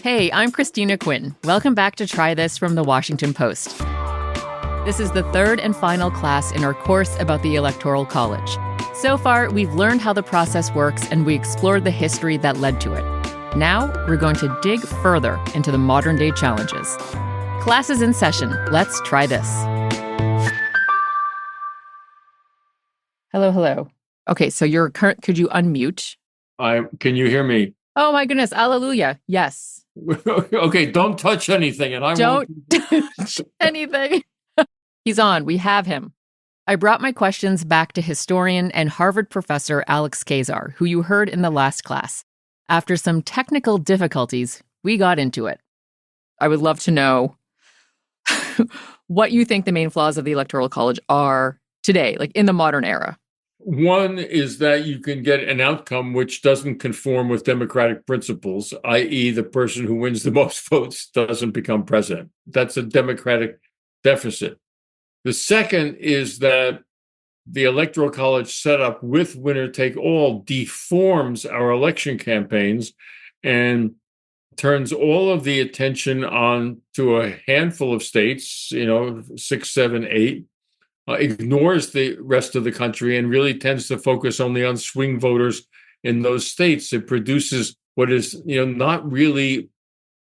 Hey, I'm Cristina Quinn. Welcome back to Try This from the Washington Post. This is the third and final class in our course about the Electoral College. So far, we've learned how the process works and we explored the history that led to it. Now, we're going to dig further into the modern-day challenges. Class is in session. Let's try this. Hello. Okay, so could you unmute? Can you hear me? Oh my goodness, hallelujah. Yes. Okay, don't touch anything and I won't touch anything. He's on. We have him. I brought my questions back to historian and Harvard professor Alex Keyssar, who you heard in the last class. After some technical difficulties, we got into it. I would love to know what you think the main flaws of the Electoral College are today, like in the modern era. One is that you can get an outcome which doesn't conform with democratic principles, i.e. the person who wins the most votes doesn't become president. That's a democratic deficit. The second is that the Electoral College setup with winner-take-all deforms our election campaigns and turns all of the attention on to a handful of states, 6, 7, 8, ignores the rest of the country and really tends to focus only on swing voters in those states. It produces what is, not really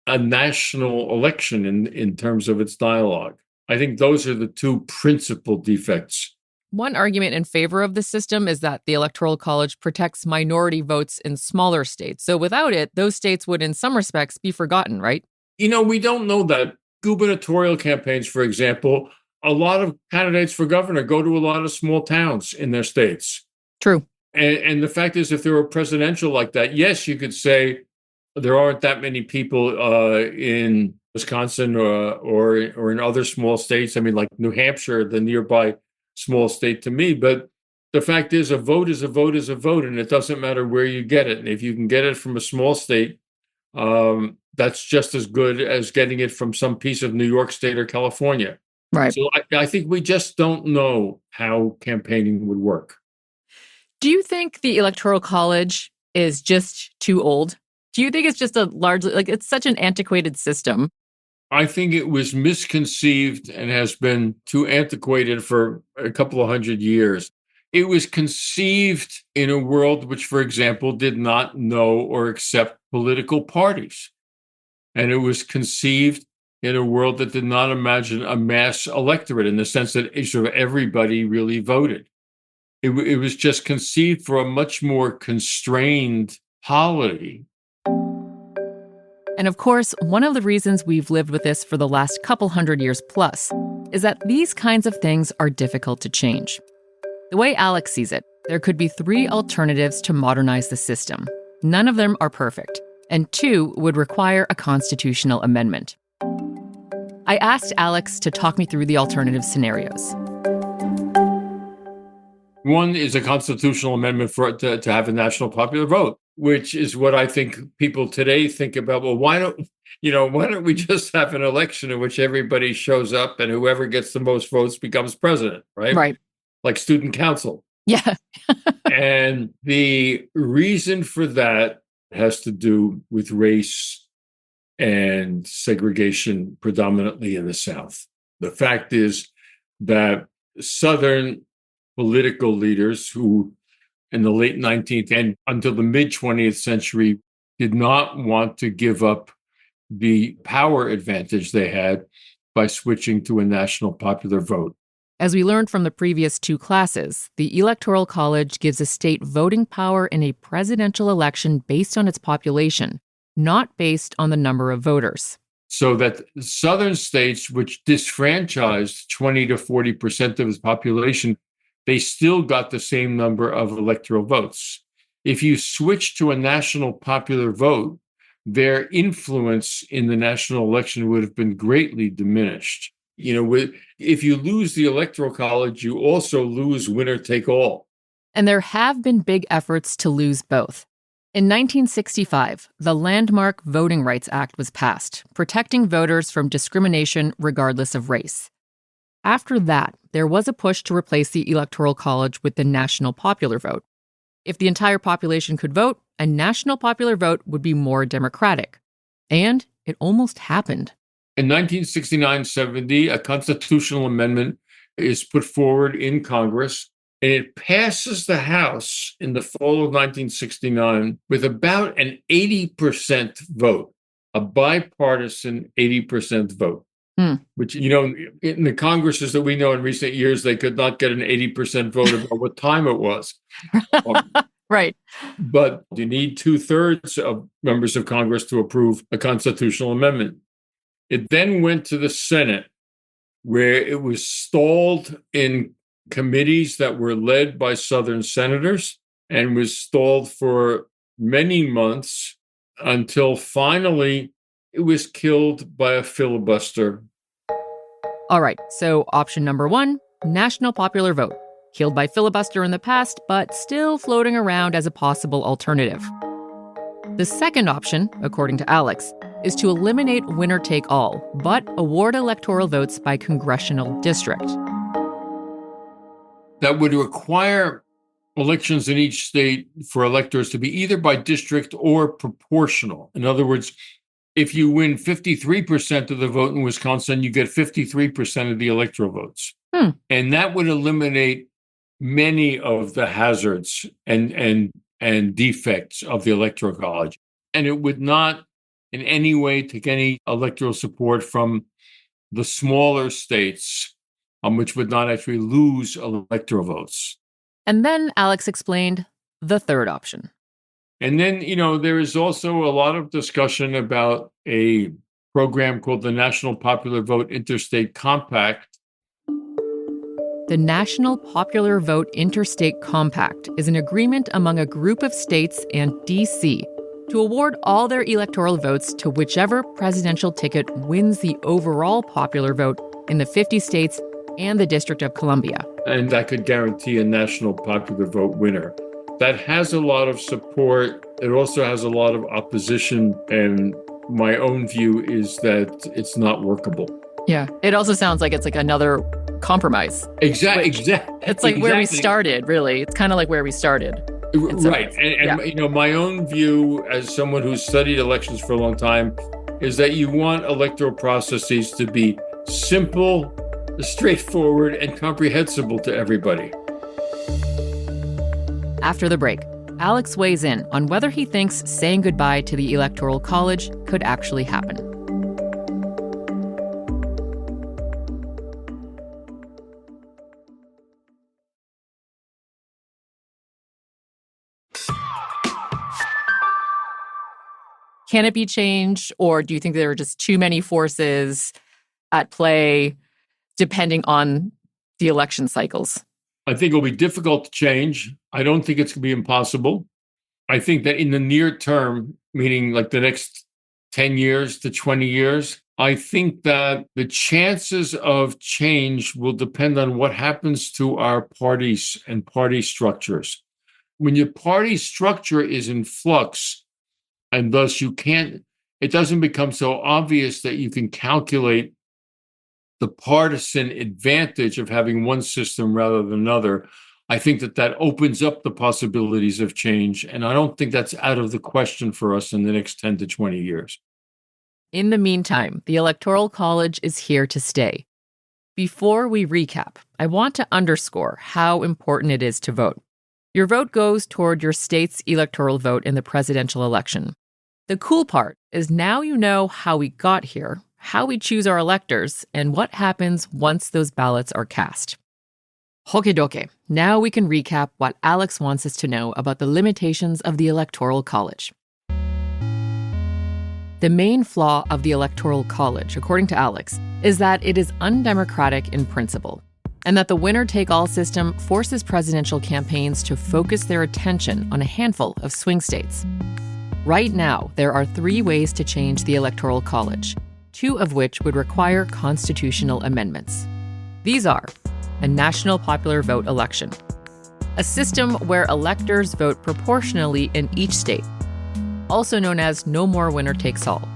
a national election in terms of its dialogue. I think those are the two principal defects. One argument in favor of the system is that the Electoral College protects minority votes in smaller states. So without it, those states would, in some respects, be forgotten, right? We don't know that. Gubernatorial campaigns, for example, a lot of candidates for governor go to a lot of small towns in their states. True. And the fact is, if there were presidential like that, yes, you could say there aren't that many people in Wisconsin or in other small states. I mean, like New Hampshire, the nearby small state to me. But the fact is, a vote is a vote is a vote, and it doesn't matter where you get it. And if you can get it from a small state, that's just as good as getting it from some piece of New York State or California. Right. So I think we just don't know how campaigning would work. Do you think the Electoral College is just too old? Do you think it's just it's such an antiquated system? I think it was misconceived and has been too antiquated for a couple of 100 years. It was conceived in a world which, for example, did not know or accept political parties. And it was conceived in a world that did not imagine a mass electorate in the sense that sort of everybody really voted. It was just conceived for a much more constrained polity. And of course, one of the reasons we've lived with this for the last couple hundred years plus is that these kinds of things are difficult to change. The way Alex sees it, there could be 3 alternatives to modernize the system. None of them are perfect, and 2 would require a constitutional amendment. I asked Alex to talk me through the alternative scenarios. One is a constitutional amendment to have a national popular vote, which is what I think people today think about. Well, why don't we just have an election in which everybody shows up and whoever gets the most votes becomes president, right? Right. Like student council. Yeah. And the reason for that has to do with race and segregation, predominantly in the South. The fact is that Southern political leaders who in the late 19th and until the mid-20th century did not want to give up the power advantage they had by switching to a national popular vote. As we learned from the previous 2 classes, the Electoral College gives a state voting power in a presidential election based on its population, not based on the number of voters. So that Southern states, which disfranchised 20 to 40% of its population, they still got the same number of electoral votes. If you switch to a national popular vote, their influence in the national election would have been greatly diminished. If you lose the Electoral College, you also lose winner take all. And there have been big efforts to lose both. In 1965, the landmark Voting Rights Act was passed, protecting voters from discrimination regardless of race. After that, there was a push to replace the Electoral College with the national popular vote. If the entire population could vote, a national popular vote would be more democratic. And it almost happened. In 1969-70, a constitutional amendment is put forward in Congress, and it passes the House in the fall of 1969 with about an 80% vote, a bipartisan 80% vote. Which, in the Congresses that we know in recent years, they could not get an 80% vote about what time it was. Right. But you need 2/3 of members of Congress to approve a constitutional amendment. It then went to the Senate, where it was stalled in committees that were led by Southern senators and was stalled for many months until finally it was killed by a filibuster. All right, so option number 1, national popular vote. Killed by filibuster in the past, but still floating around as a possible alternative. The second option, according to Alex, is to eliminate winner-take-all, but award electoral votes by congressional district. That would require elections in each state for electors to be either by district or proportional. In other words, if you win 53% of the vote in Wisconsin, you get 53% of the electoral votes. And that would eliminate many of the hazards and defects of the Electoral College. And it would not in any way take any electoral support from the smaller states, which would not actually lose electoral votes. And then Alex explained the third option. And then, there is also a lot of discussion about a program called the National Popular Vote Interstate Compact. The National Popular Vote Interstate Compact is an agreement among a group of states and D.C. to award all their electoral votes to whichever presidential ticket wins the overall popular vote in the 50 states and the District of Columbia. And that could guarantee a national popular vote winner. That has a lot of support. It also has a lot of opposition. And my own view is that it's not workable. Yeah. It also sounds like it's like another compromise. Exactly. It's like where we started, really. It's kind of like where we started. Right. And my own view as someone who's studied elections for a long time is that you want electoral processes to be simple, straightforward, and comprehensible to everybody. After the break, Alex weighs in on whether he thinks saying goodbye to the Electoral College could actually happen. Can it be changed, or do you think there are just too many forces at play depending on the election cycles? I think it'll be difficult to change. I don't think it's going to be impossible. I think that in the near term, meaning like the next 10 years to 20 years, I think that the chances of change will depend on what happens to our parties and party structures. When your party structure is in flux, and thus it doesn't become so obvious that you can calculate the partisan advantage of having one system rather than another, I think that opens up the possibilities of change. And I don't think that's out of the question for us in the next 10 to 20 years. In the meantime, the Electoral College is here to stay. Before we recap, I want to underscore how important it is to vote. Your vote goes toward your state's electoral vote in the presidential election. The cool part is now you know how we got here, how we choose our electors, and what happens once those ballots are cast. Hokidoke, now we can recap what Alex wants us to know about the limitations of the Electoral College. The main flaw of the Electoral College, according to Alex, is that it is undemocratic in principle, and that the winner-take-all system forces presidential campaigns to focus their attention on a handful of swing states. Right now, there are 3 ways to change the Electoral College, 2 of which would require constitutional amendments. These are a national popular vote election, a system where electors vote proportionally in each state, also known as no more winner takes all,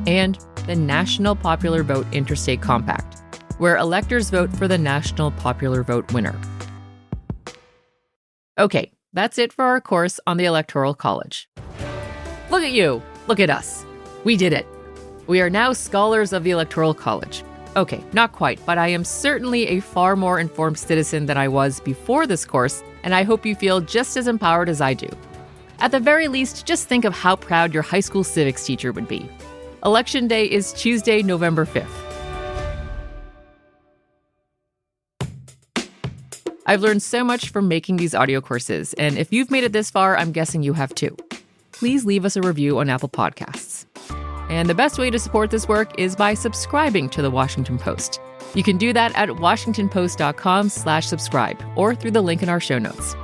and the National Popular Vote Interstate Compact, where electors vote for the national popular vote winner. Okay, that's it for our course on the Electoral College. Look at you. Look at us. We did it. We are now scholars of the Electoral College. Okay, not quite, but I am certainly a far more informed citizen than I was before this course, and I hope you feel just as empowered as I do. At the very least, just think of how proud your high school civics teacher would be. Election Day is Tuesday, November 5th. I've learned so much from making these audio courses, and if you've made it this far, I'm guessing you have too. Please leave us a review on Apple Podcasts. And the best way to support this work is by subscribing to The Washington Post. You can do that at washingtonpost.com/subscribe or through the link in our show notes.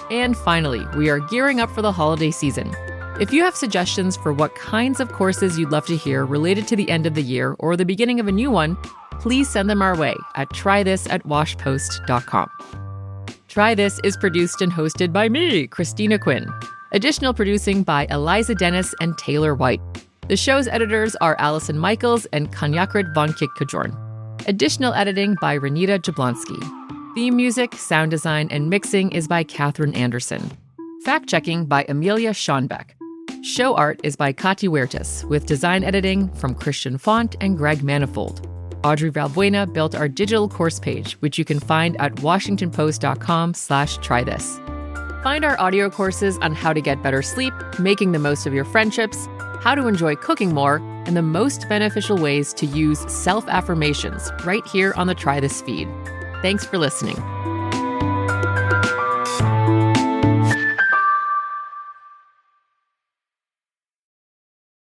And finally, we are gearing up for the holiday season. If you have suggestions for what kinds of courses you'd love to hear related to the end of the year or the beginning of a new one, please send them our way at trythis@washpost.com. Try This is produced and hosted by me, Cristina Quinn. Additional producing by Eliza Dennis and Taylor White. The show's editors are Allison Michaels and Kanyakrit von Kick-Kajorn. Additional editing by Renita Jablonski. Theme music, sound design, and mixing is by Katherine Anderson. Fact-checking by Amelia Schonbeck. Show art is by Kati Huertas, with design editing from Christian Font and Greg Manifold. Audrey Valbuena built our digital course page, which you can find at washingtonpost.com/trythis. Find our audio courses on how to get better sleep, making the most of your friendships, how to enjoy cooking more, and the most beneficial ways to use self-affirmations right here on the Try This feed. Thanks for listening.